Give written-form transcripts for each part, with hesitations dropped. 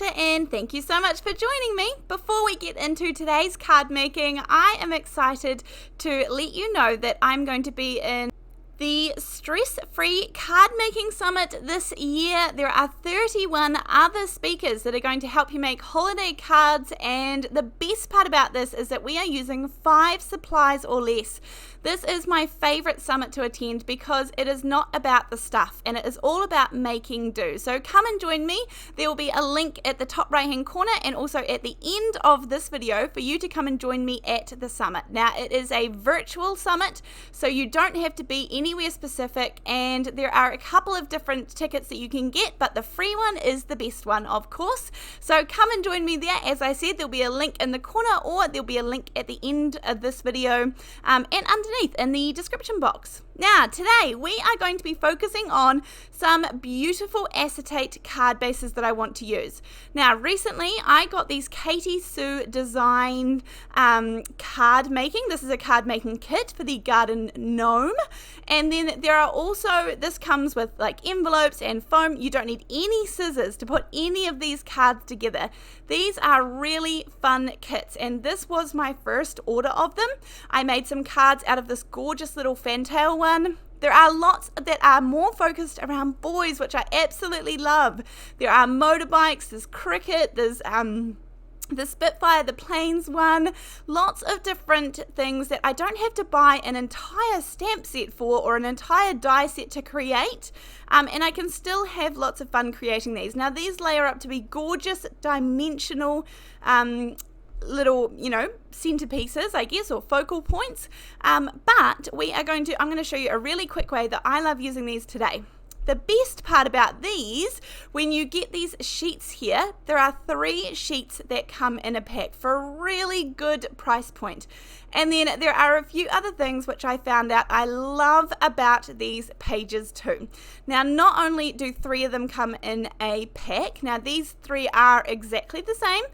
Natasha and thank you so much for joining me. Before we get into today's card making, I am excited to let you know that I'm going to be in the Stress-Free Card Making Summit this year. There are 31 other speakers that are going to help you make holiday cards, and the best part about this is that we are using 5 supplies or less. This is my favorite summit to attend because it is not about the stuff and it is all about making do. So come and join me. There will be a link at the top right hand corner and also at the end of this video for you to come and join me at the summit. Now it is a virtual summit, so you don't have to be anywhere specific, and there are a couple of different tickets that you can get, but the free one is the best one, of course. So come and join me there. As I said, there'll be a link in the corner or there'll be a link at the end of this video and underneath in the description box. Now today we are going to be focusing on some beautiful acetate card bases that I want to use. Now recently I got these Katy Sue design card making. This is a card making kit for the garden gnome, and then there are also, this comes with like envelopes and foam. You don't need any scissors to put any of these cards together. These are really fun kits, and this was my first order of them. I made some cards out of this gorgeous little fantail one. There are lots that are more focused around boys, which I absolutely love. There are motorbikes, there's cricket, there's the Spitfire, the Planes one, lots of different things that I don't have to buy an entire stamp set for or an entire die set to create, and I can still have lots of fun creating these. Now these layer up to be gorgeous dimensional little, centerpieces, I guess, or focal points, but I'm going to show you a really quick way that I love using these today. The best part about these, when you get these sheets here, there are 3 sheets that come in a pack for a really good price point. And then there are a few other things which I found out I love about these pages too. Now not only do 3 of them come in a pack, now these 3 are exactly the same,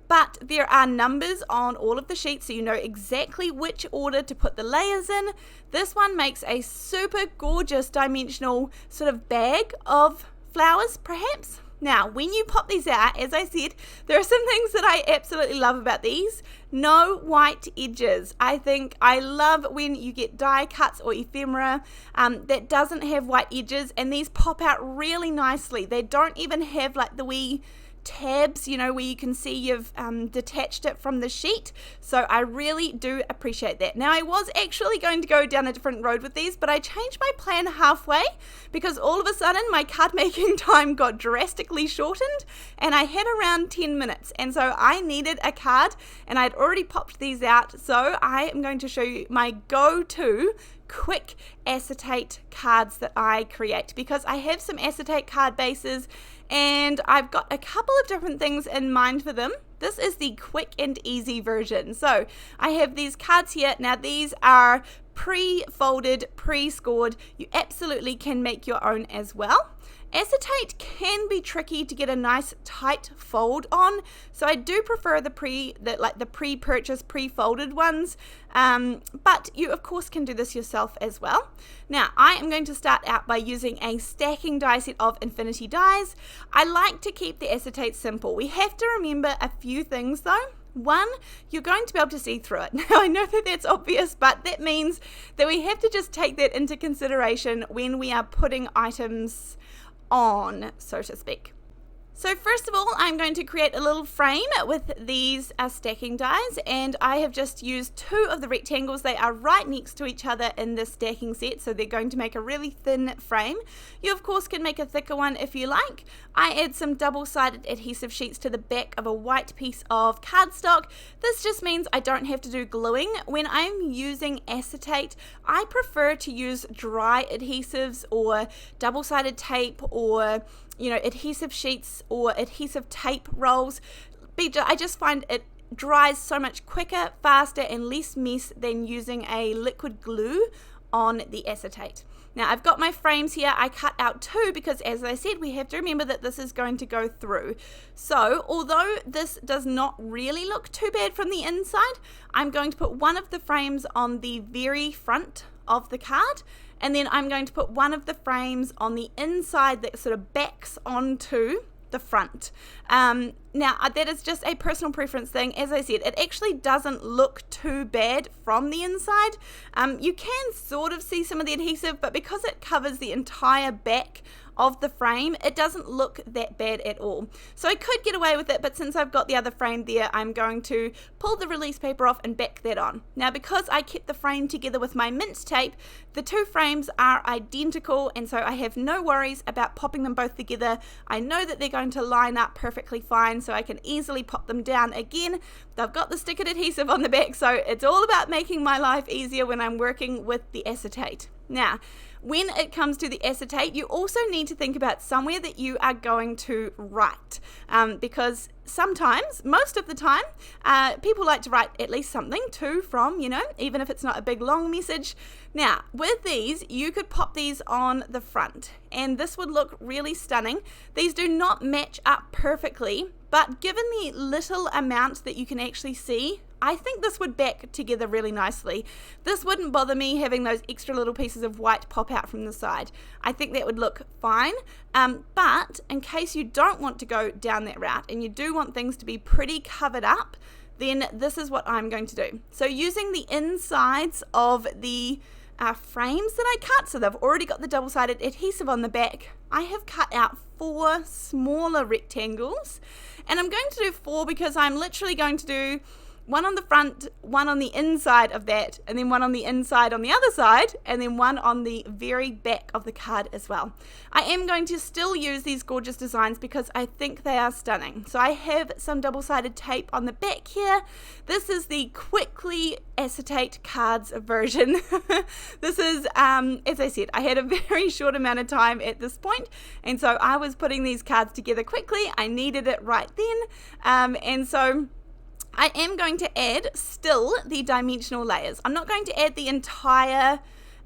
but there are numbers on all of the sheets so you know exactly which order to put the layers in. This one makes a super gorgeous dimensional sort of bag of flowers perhaps. Now when you pop these out, as I said, there are some things that I absolutely love about these. No white edges. I love when you get die cuts or ephemera that doesn't have white edges, and these pop out really nicely. They don't even have like the wee tabs, where you can see you've detached it from the sheet. So I really do appreciate that. Now I was actually going to go down a different road with these, but I changed my plan halfway because all of a sudden my card making time got drastically shortened and I had around 10 minutes, and so I needed a card and I'd already popped these out. So I am going to show you my go-to quick acetate cards that I create, because I have some acetate card bases and I've got a couple of different things in mind for them. This is the quick and easy version. So I have these cards here. Now these are pre-folded, pre-scored. You absolutely can make your own as well. Acetate can be tricky to get a nice tight fold on, so I do prefer the pre-purchase, pre-folded ones, but you of course can do this yourself as well. Now I am going to start out by using a stacking die set of infinity dies. I like to keep the acetate simple. We have to remember a few things though. One, you're going to be able to see through it. Now I know that that's obvious, but that means that we have to just take that into consideration when we are putting items on, so to speak. So first of all, I'm going to create a little frame with these stacking dies, and I have just used 2 of the rectangles. They are right next to each other in this stacking set, so they're going to make a really thin frame. You of course can make a thicker one if you like. I add some double-sided adhesive sheets to the back of a white piece of cardstock. This just means I don't have to do gluing. When I'm using acetate, I prefer to use dry adhesives or double-sided tape or adhesive sheets or adhesive tape rolls. I just find it dries so much quicker, faster, and less mess than using a liquid glue on the acetate. Now I've got my frames here. I cut out 2 because, as I said, we have to remember that this is going to go through. So although this does not really look too bad from the inside, I'm going to put one of the frames on the very front of the card, and then I'm going to put one of the frames on the inside that sort of backs onto the front. Now, that is just a personal preference thing. As I said, it actually doesn't look too bad from the inside. You can sort of see some of the adhesive, but because it covers the entire back of the frame, it doesn't look that bad at all. So I could get away with it, but since I've got the other frame there, I'm going to pull the release paper off and back that on. Now, because I kept the frame together with my mint tape, the two frames are identical, and so I have no worries about popping them both together. I know that they're going to line up perfectly fine, so I can easily pop them down again. They've got the stickered adhesive on the back, so it's all about making my life easier when I'm working with the acetate. Now, when it comes to the acetate, you also need to think about somewhere that you are going to write, because sometimes, most of the time, people like to write at least something to, from, even if it's not a big long message. Now, with these, you could pop these on the front, and this would look really stunning. These do not match up perfectly, but given the little amount that you can actually see, I think this would back together really nicely. This wouldn't bother me having those extra little pieces of white pop out from the side. I think that would look fine, but in case you don't want to go down that route and you do want things to be pretty covered up, then this is what I'm going to do. So using the insides of the frames that I cut, so they've already got the double-sided adhesive on the back, I have cut out 4 smaller rectangles, and I'm going to do 4 because I'm literally going to do one on the front, one on the inside of that, and then one on the inside on the other side, and then one on the very back of the card as well. I am going to still use these gorgeous designs because I think they are stunning. So I have some double-sided tape on the back here. This is the quickly acetate cards version. This is, as I said, I had a very short amount of time at this point, and so I was putting these cards together quickly. I needed it right then, and so I am going to add still the dimensional layers. I'm not going to add the entire,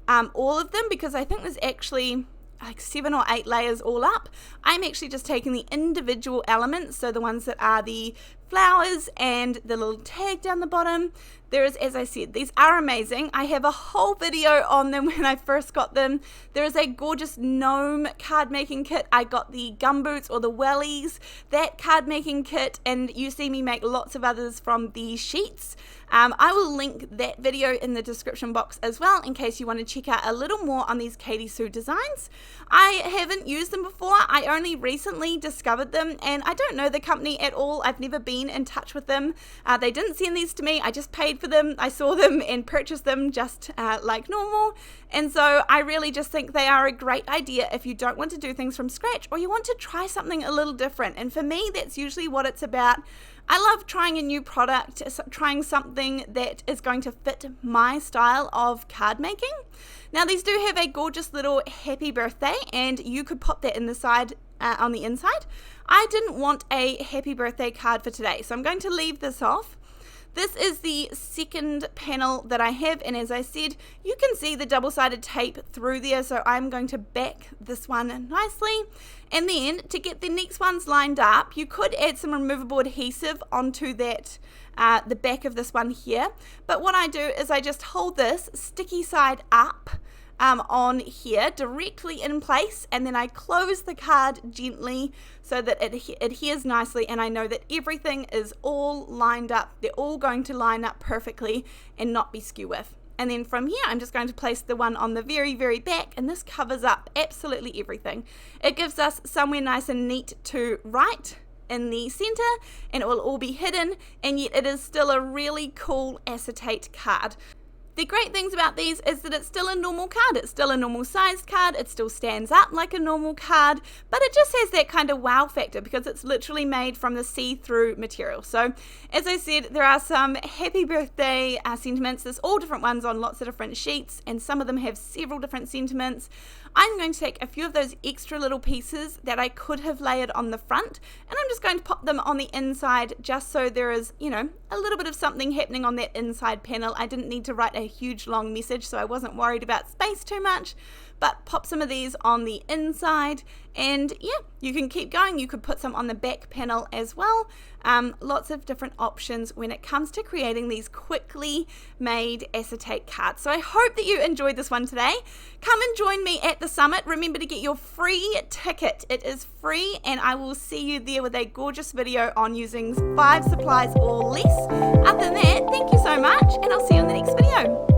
all of them, because I think there's actually like 7 or 8 layers all up. I'm actually just taking the individual elements, so the ones that are the flowers and the little tag down the bottom. There is, as I said, these are amazing. I have a whole video on them when I first got them. There is a gorgeous gnome card making kit. I got the gumboots or the wellies, that card making kit, and you see me make lots of others from the sheets. I will link that video in the description box as well in case you want to check out a little more on these Katy Sue designs. I haven't used them before. I only recently discovered them, and I don't know the company at all. I've never been in touch with them. They didn't send these to me. I just paid for them. I saw them and purchased them just like normal, and so I really just think they are a great idea if you don't want to do things from scratch or you want to try something a little different. And for me, that's usually what it's about. I love trying a new product, trying something that is going to fit my style of card making. Now, these do have a gorgeous little happy birthday, and you could pop that in the side, on the inside. I didn't want a happy birthday card for today, so I'm going to leave this off. This is the second panel that I have, and as I said, you can see the double-sided tape through there, so I'm going to back this one nicely. And then to get the next ones lined up, you could add some removable adhesive onto that, the back of this one here. But what I do is I just hold this sticky side up on here directly in place, and then I close the card gently so that it adheres nicely, and I know that everything is all lined up. They're all going to line up perfectly and not be skew with. And then from here, I'm just going to place the one on the very, very back, and this covers up absolutely everything. It gives us somewhere nice and neat to write in the center, and it will all be hidden, and yet it is still a really cool acetate card. The great things about these is that it's still a normal card. It's still a normal sized card. It still stands up like a normal card, but it just has that kind of wow factor because it's literally made from the see-through material. So as I said, there are some happy birthday sentiments. There's all different ones on lots of different sheets, and some of them have several different sentiments. I'm going to take a few of those extra little pieces that I could have layered on the front, and I'm just going to pop them on the inside just so there is, you know, a little bit of something happening on that inside panel. I didn't need to write a huge long message, so I wasn't worried about space too much. but pop some of these on the inside, and yeah, you can keep going. You could put some on the back panel as well. Lots of different options when it comes to creating these quickly made acetate cards. So I hope that you enjoyed this one today. Come and join me at the summit. Remember to get your free ticket. It is free, and I will see you there with a gorgeous video on using 5 supplies or less. Other than that, thank you so much, and I'll see you in the next video.